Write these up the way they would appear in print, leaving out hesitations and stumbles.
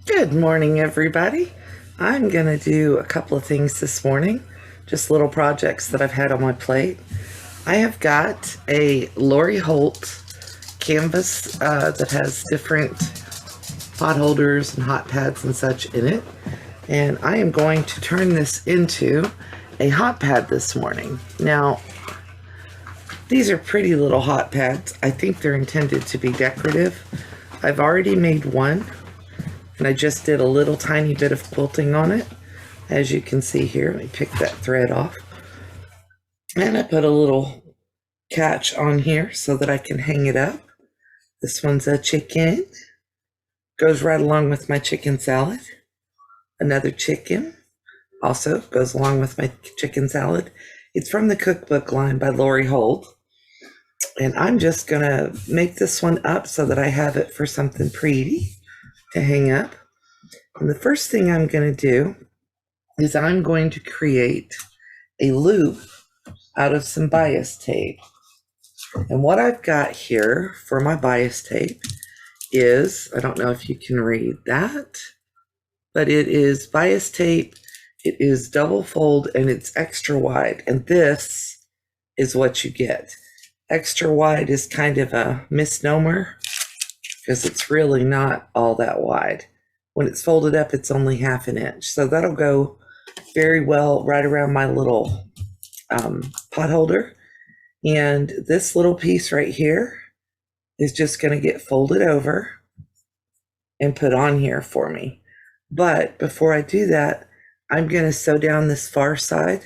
Good morning, everybody. I'm going to do a couple of things this morning, just little projects that I've had on my plate. I have got a Lori Holt canvas that has different pot holders and hot pads and such in it, and I am going to turn this into a hot pad this morning. Now, these are pretty little hot pads. I think they're intended to be decorative. I've already made one, and I just did a little tiny bit of quilting on it. As you can see here, let me pick that thread off. And I put a little catch on here so that I can hang it up. This one's a chicken. Goes right along with my chicken salad. Another chicken also goes along with my chicken salad. It's from the cookbook line by Lori Holt. And I'm just gonna make this one up so that I have it for something pretty to hang up. And the first thing I'm gonna do is I'm going to create a loop out of some bias tape. And what I've got here for my bias tape is, I don't know if you can read that, but it is bias tape. It is double fold and it's extra wide. And this is what you get. Extra wide is kind of a misnomer because it's really not all that wide. When it's folded up, it's only 1/2 inch. So that'll go very well right around my little pot holder. And this little piece right here is just going to get folded over and put on here for me. But before I do that, I'm going to sew down this far side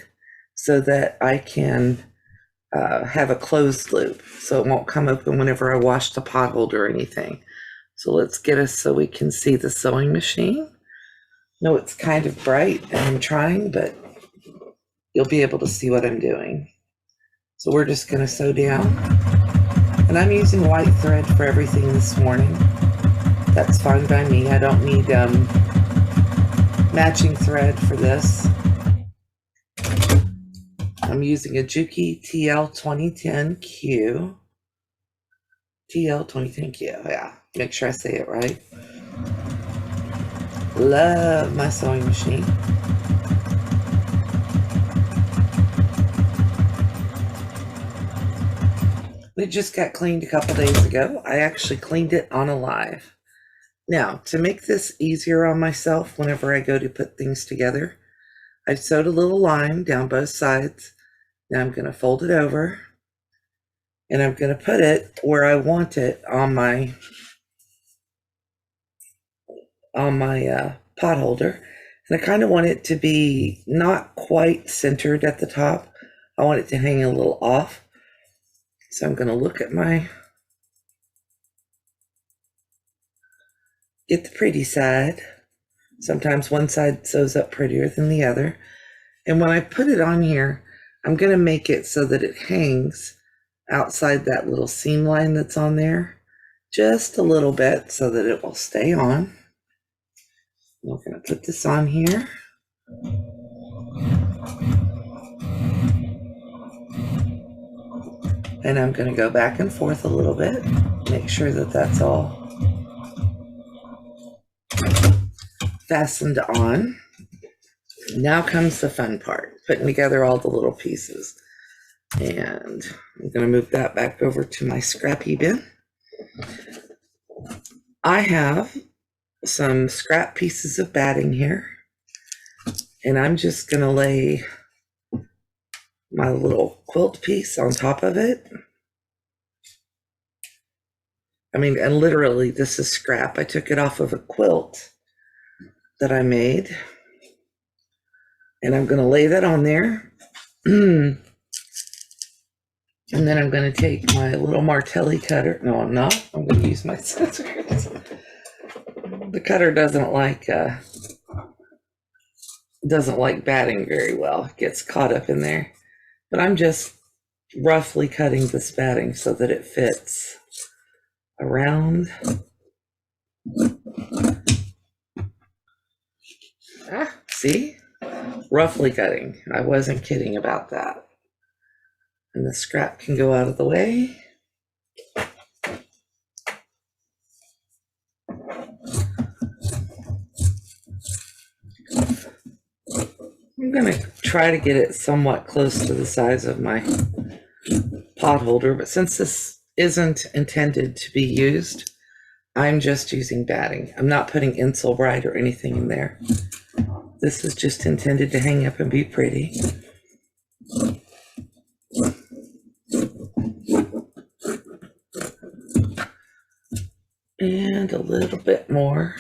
so that I can have a closed loop so it won't come open whenever I wash the pot holder or anything. So let's get us so we can see the sewing machine. No, it's kind of bright and I'm trying, but you'll be able to see what I'm doing. So we're just going to sew down. And I'm using white thread for everything this morning. That's fine by me. I don't need matching thread for this. I'm using a Juki TL2010Q. TL2010Q, yeah. Make sure I say it right. Love my sewing machine. It just got cleaned a couple days ago. I actually cleaned it on Alive. Now, to make this easier on myself whenever I go to put things together, I've sewed a little line down both sides. Now I'm going to fold it over and I'm going to put it where I want it on my pot holder. And I kind of want it to be not quite centered at the top. I want it to hang a little off. So I'm going to look at get the pretty side. Sometimes one side sews up prettier than the other. And when I put it on here, I'm going to make it so that it hangs outside that little seam line that's on there just a little bit so that it will stay on. We're going to put this on here. And I'm going to go back and forth a little bit, make sure that that's all fastened on. Now comes the fun part, putting together all the little pieces. And I'm going to move that back over to my scrappy bin. I have some scrap pieces of batting here, and I'm just going to lay my little quilt piece on top of it. I mean, and literally this is scrap. I took it off of a quilt that I made, and I'm going to lay that on there. And then I'm going to take my little Martelli cutter. No, I'm not. I'm going to use my scissors. The cutter doesn't like batting very well. It gets caught up in there. But I'm just roughly cutting this batting so that it fits around. See? Roughly cutting. I wasn't kidding about that. And the scrap can go out of the way. I'm going to try to get it somewhat close to the size of my pot holder, but since this isn't intended to be used, I'm just using batting. I'm not putting Insul Bright or anything in there. This is just intended to hang up and be pretty. And a little bit more.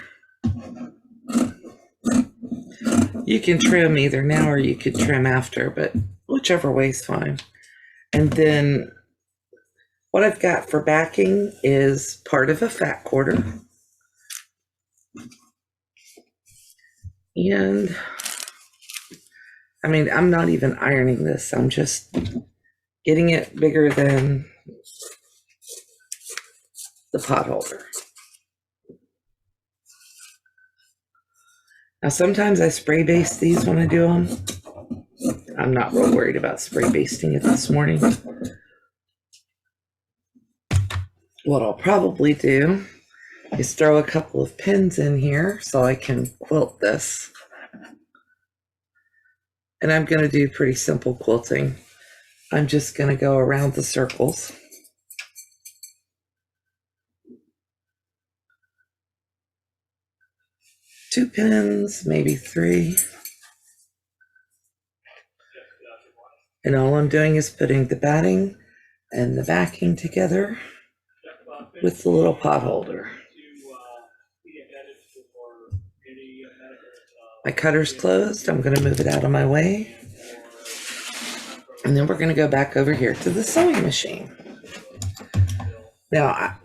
You can trim either now or you could trim after, but whichever way is fine. And then what I've got for backing is part of a fat quarter. And I mean, I'm not even ironing this. I'm just getting it bigger than the pot holder. Now, sometimes I spray baste these when I do them. I'm not real worried about spray basting it this morning. What I'll probably do is throw a couple of pins in here so I can quilt this. And I'm going to do pretty simple quilting. I'm just going to go around the circles. Two pins, maybe three. And all I'm doing is putting the batting and the backing together with the little pot holder. My cutter's closed. I'm going to move it out of my way. And then we're going to go back over here to the sewing machine. Now,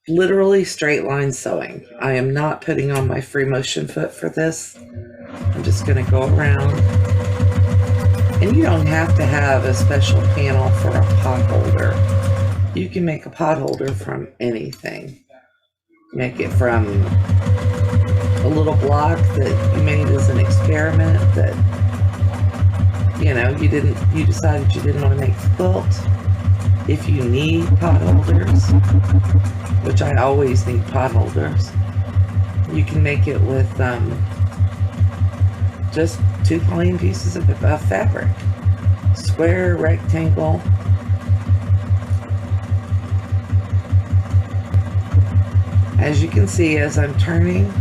literally straight line sewing. I am not putting on my free motion foot for this. I'm just going to go around. And you don't have to have a special panel for a pot holder. You can make a pot holder from anything. Make it from a little block that you made as an experiment that, you know, you decided you didn't want to make the quilt. If you need pot holders, which I always need pot holders, you can make it with just two plain pieces of fabric. Square, rectangle. As you can see, as I'm turning,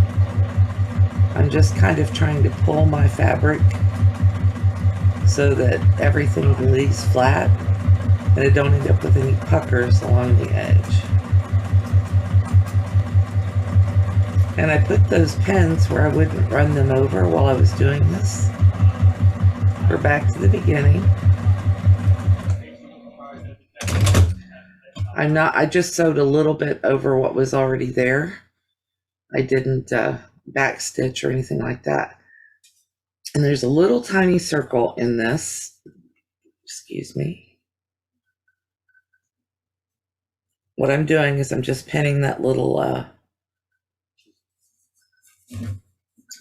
I'm just kind of trying to pull my fabric so that everything lays flat and I don't end up with any puckers along the edge. And I put those pins where I wouldn't run them over while I was doing this. We're back to the beginning. I just sewed a little bit over what was already there. I didn't back stitch or anything like that. And there's a little tiny circle in this. Excuse me. What I'm doing is I'm just pinning that little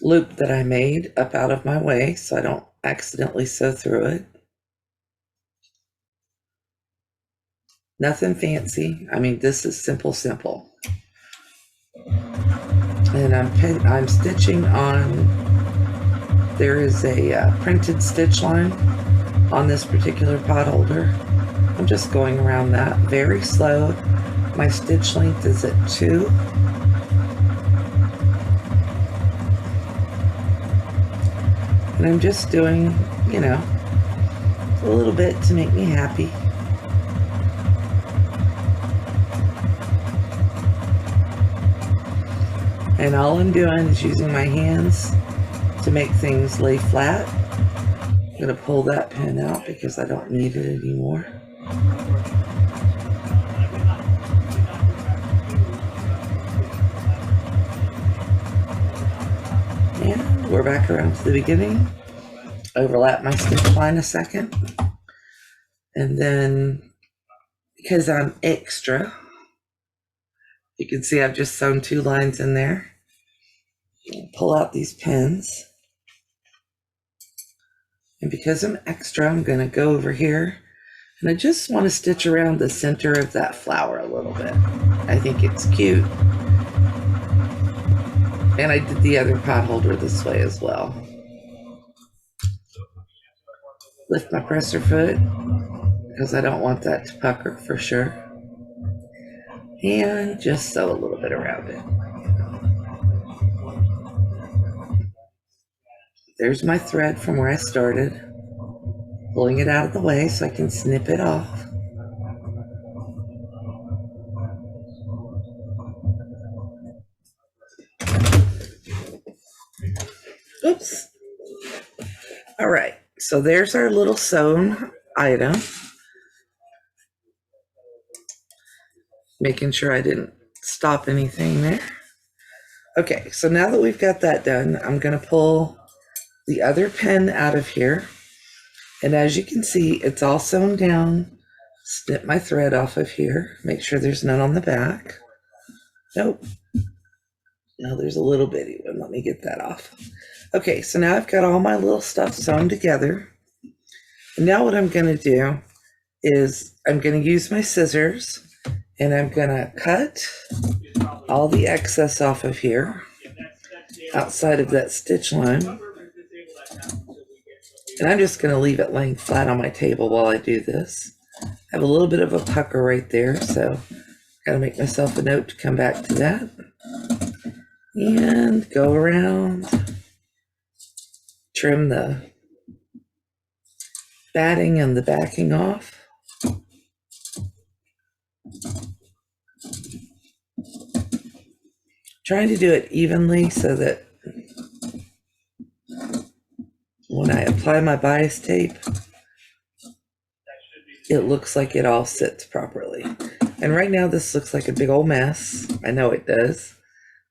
loop that I made up out of my way so I don't accidentally sew through it. Nothing fancy. I mean, this is simple. And I'm stitching on, there is a printed stitch line on this particular pot holder. I'm just going around that very slow. My stitch length is at 2. And I'm just doing, you know, a little bit to make me happy. And all I'm doing is using my hands to make things lay flat. I'm going to pull that pin out because I don't need it anymore. And we're back around to the beginning. Overlap my stitch line a second. And then, because I'm extra, you can see I've just sewn 2 lines in there. Pull out these pins. And because I'm extra, I'm going to go over here. And I just want to stitch around the center of that flower a little bit. I think it's cute. And I did the other pot holder this way as well. lift my presser foot because I don't want that to pucker for sure. And just sew a little bit around it. There's my thread from where I started. Pulling it out of the way so I can snip it off. Oops. All right, so there's our little sewn item. Making sure I didn't stop anything there. Okay, so now that we've got that done, I'm gonna pull the other pin out of here. And as you can see, it's all sewn down. Snip my thread off of here. Make sure there's none on the back. Nope. No, there's a little bitty one. Let me get that off. Okay, so now I've got all my little stuff sewn together. And now what I'm gonna do is I'm gonna use my scissors and I'm gonna cut all the excess off of here outside of that stitch line. And I'm just gonna leave it laying flat on my table while I do this. I have a little bit of a pucker right there, so gotta make myself a note to come back to that. And go around, trim the batting and the backing off. Trying to do it evenly so that when I apply my bias tape, it looks like it all sits properly. And right now this looks like a big old mess. I know it does,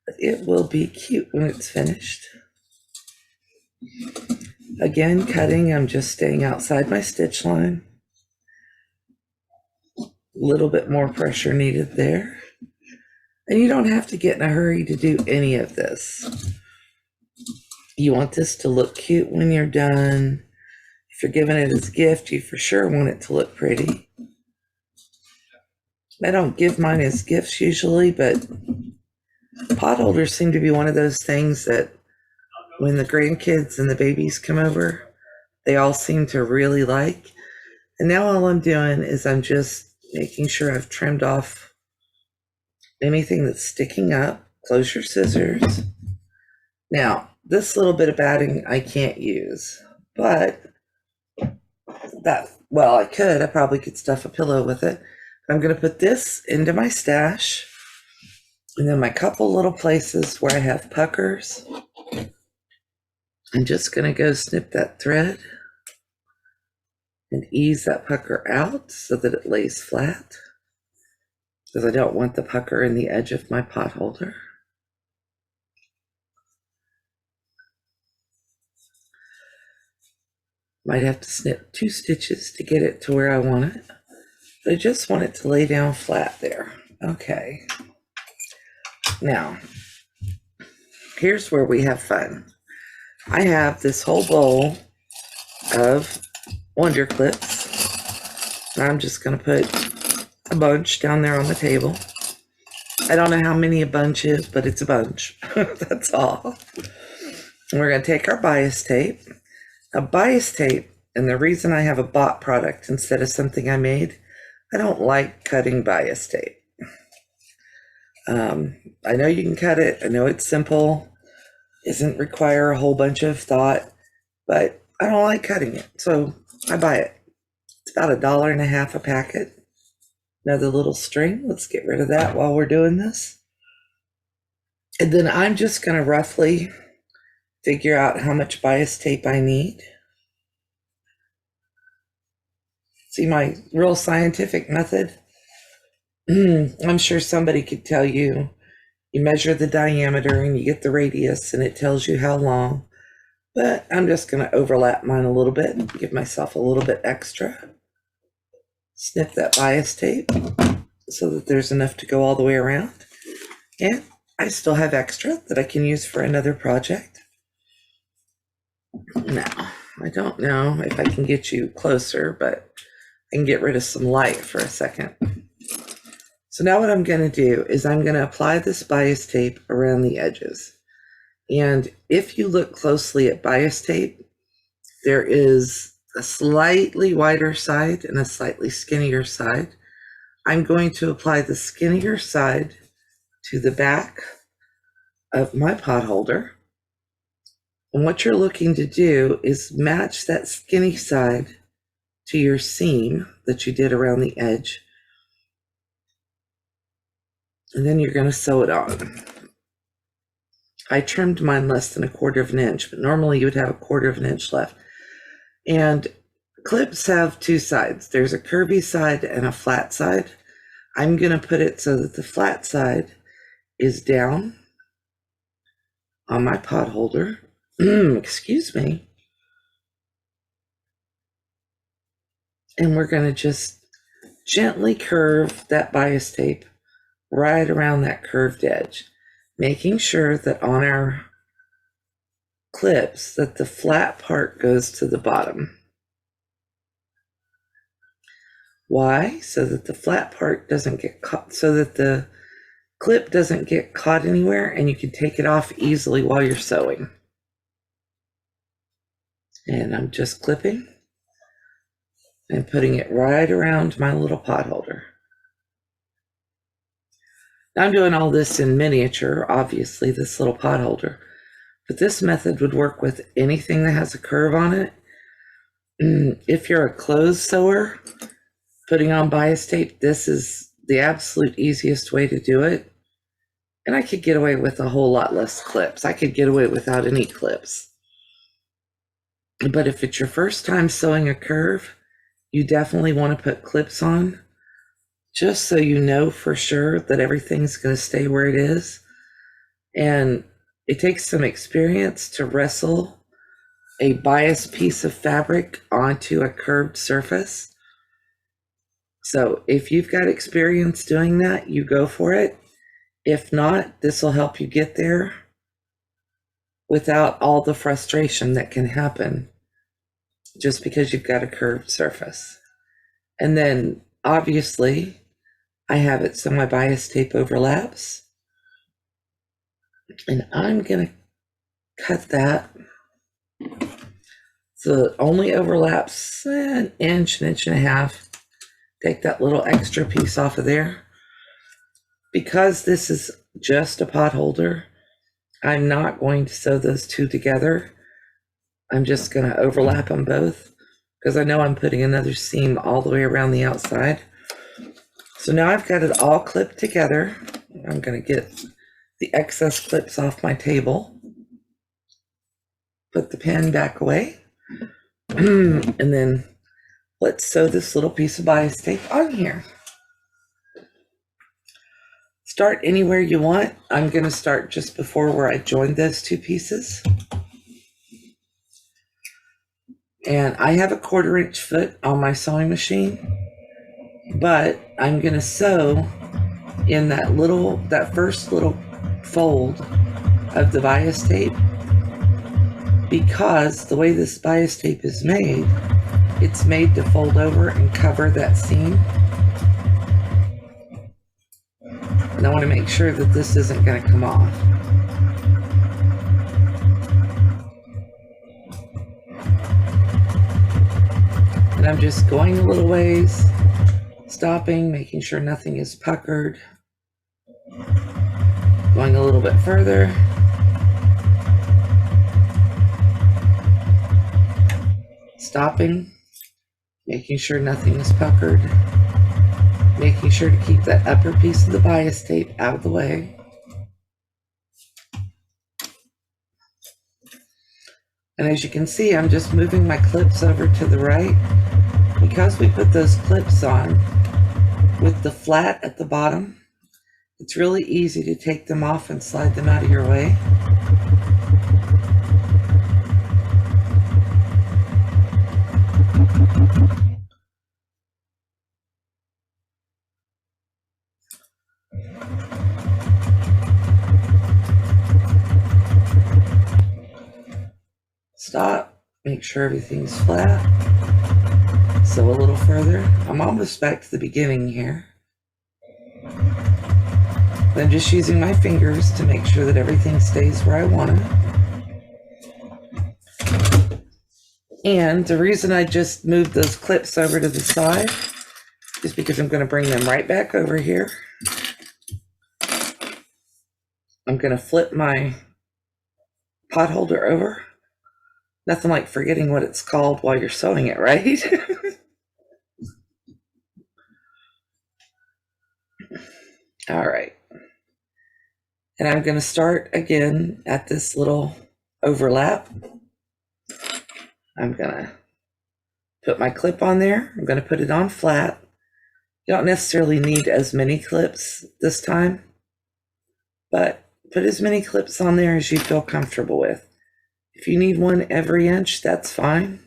but it will be cute when it's finished. Again, cutting, I'm just staying outside my stitch line. A little bit more pressure needed there. And you don't have to get in a hurry to do any of this. You want this to look cute when you're done. If you're giving it as a gift, you for sure want it to look pretty. I don't give mine as gifts usually, but pot holders seem to be one of those things that when the grandkids and the babies come over, they all seem to really like. And now all I'm doing is I'm just making sure I've trimmed off anything that's sticking up. Close your scissors. Now, this little bit of batting I can't use, but I could. I probably could stuff a pillow with it. I'm going to put this into my stash, and then my couple little places where I have puckers, I'm just going to go snip that thread and ease that pucker out so that it lays flat, because I don't want the pucker in the edge of my pot holder. Might have to snip 2 stitches to get it to where I want it, but I just want it to lay down flat there. Okay. Now, here's where we have fun. I have this whole bowl of Wonder Clips. I'm just going to put a bunch down there on the table. I don't know how many a bunch is, but it's a bunch. That's all. And we're going to take our bias tape. A bias tape, and the reason I have a bought product instead of something I made, I don't like cutting bias tape. I know you can cut it. I know it's simple. Doesn't require a whole bunch of thought, but I don't like cutting it, so I buy it. It's about $1.50 a packet. Another little string. Let's get rid of that while we're doing this. And then I'm just going to roughly figure out how much bias tape I need. See my real scientific method? I'm sure somebody could tell you, you measure the diameter and you get the radius and it tells you how long. But I'm just going to overlap mine a little bit and give myself a little bit extra. Snip that bias tape so that there's enough to go all the way around. And I still have extra that I can use for another project. Now, I don't know if I can get you closer, but I can get rid of some light for a second. So now what I'm going to do is I'm going to apply this bias tape around the edges. And if you look closely at bias tape, there is a slightly wider side and a slightly skinnier side. I'm going to apply the skinnier side to the back of my pot holder. And what you're looking to do is match that skinny side to your seam that you did around the edge. And then you're going to sew it on. I trimmed mine less than 1/4 of an inch, but normally you would have 1/4 of an inch left. And clips have two sides. There's a curvy side and a flat side. I'm going to put it so that the flat side is down on my pot holder. Excuse me. And we're going to just gently curve that bias tape right around that curved edge, making sure that on our clips that the flat part goes to the bottom. Why? So that the flat part doesn't get caught, so that the clip doesn't get caught anywhere and you can take it off easily while you're sewing. And I'm just clipping and putting it right around my little pot holder. Now I'm doing all this in miniature, obviously, this little pot holder, but this method would work with anything that has a curve on it. If you're a clothes sewer, putting on bias tape, this is the absolute easiest way to do it. And I could get away with a whole lot less clips. I could get away without any clips. But if it's your first time sewing a curve, you definitely want to put clips on, just so you know for sure that everything's going to stay where it is. And it takes some experience to wrestle a bias piece of fabric onto a curved surface. So if you've got experience doing that, you go for it. If not, this will help you get there without all the frustration that can happen just because you've got a curved surface. And then obviously I have it so my bias tape overlaps. And I'm going to cut that so it only overlaps an inch and a half. Take that little extra piece off of there. Because this is just a pot holder, I'm not going to sew those two together. I'm just going to overlap them both because I know I'm putting another seam all the way around the outside. So now I've got it all clipped together. I'm going to get the excess clips off my table. Put the pen back away. And then let's sew this little piece of bias tape on here. Start anywhere you want. I'm going to start just before where I joined those two pieces. And I have a 1/4 inch foot on my sewing machine, but I'm going to sew in that first little fold of the bias tape, because the way this bias tape is made, it's made to fold over and cover that seam. And I want to make sure that this isn't going to come off. And I'm just going a little ways, stopping, making sure nothing is puckered. Going a little bit further. Stopping, making sure nothing is puckered. Making sure to keep that upper piece of the bias tape out of the way. And as you can see, I'm just moving my clips over to the right. Because we put those clips on with the flat at the bottom, it's really easy to take them off and slide them out of your way. Stop, make sure everything's flat. Sew a little further. I'm almost back to the beginning here. Then just using my fingers to make sure that everything stays where I want it. And the reason I just moved those clips over to the side is because I'm going to bring them right back over here. I'm going to flip my pot holder over. Nothing like forgetting what it's called while you're sewing it, right? All right. And I'm going to start again at this little overlap. I'm going to put my clip on there. I'm going to put it on flat. You don't necessarily need as many clips this time, but put as many clips on there as you feel comfortable with. If you need one every inch, that's fine.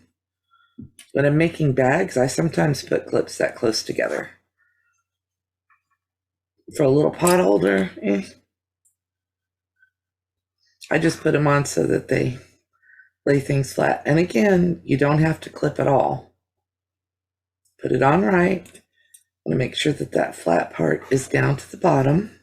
When I'm making bags, I sometimes put clips that close together. For a little pot holder, I just put them on so that they lay things flat. And again, you don't have to clip at all. Put it on right. I want to make sure that that flat part is down to the bottom.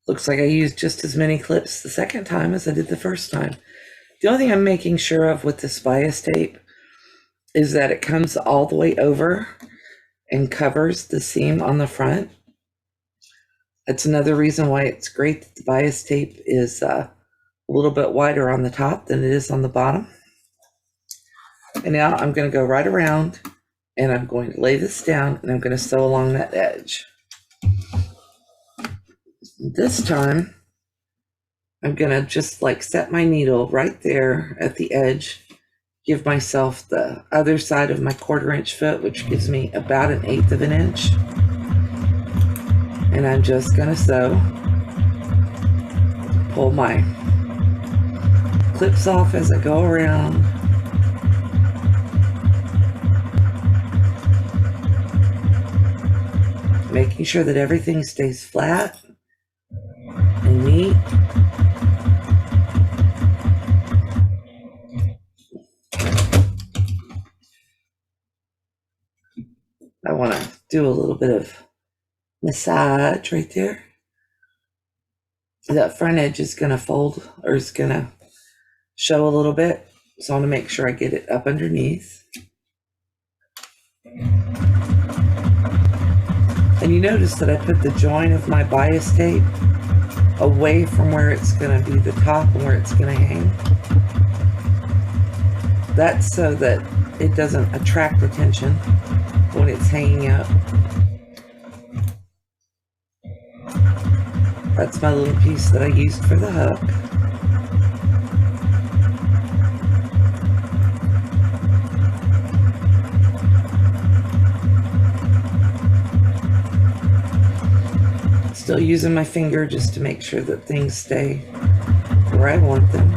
Looks like I used just as many clips the second time as I did the first time. The only thing I'm making sure of with this bias tape is that it comes all the way over and covers the seam on the front. That's another reason why it's great that the bias tape is a little bit wider on the top than it is on the bottom. And now I'm going to go right around and I'm going to lay this down and I'm going to sew along that edge. This time, I'm going to just like set my needle right there at the edge, give myself the other side of my 1/4 inch foot, which gives me about 1/8 of an inch. And I'm just going to sew, pull my clips off as I go around. Making sure that everything stays flat and neat. I want to do a little bit of massage right there. That front edge is going to fold or is going to show a little bit. So I want to make sure I get it up underneath. And you notice that I put the join of my bias tape away from where it's going to be the top and where it's going to hang. That's so that it doesn't attract attention when it's hanging up. That's my little piece that I used for the hook. Still using my finger just to make sure that things stay where I want them.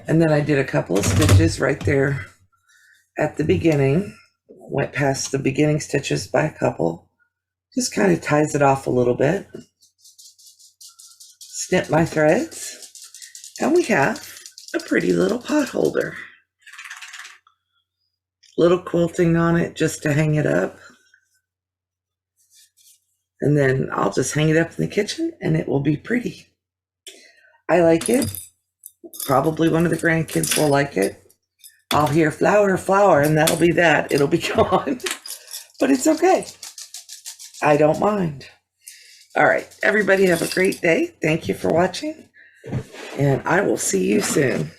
And then I did a couple of stitches right there at the beginning. Went past the beginning stitches by a couple. Just kind of ties it off a little bit. Snip my threads. And we have a pretty little pot holder. Little quilting on it just to hang it up. And then I'll just hang it up in the kitchen and it will be pretty. I like it. Probably one of the grandkids will like it. I'll hear flower, flower, and that'll be that. It'll be gone. But it's okay. I don't mind. All right. Everybody have a great day. Thank you for watching. And I will see you soon.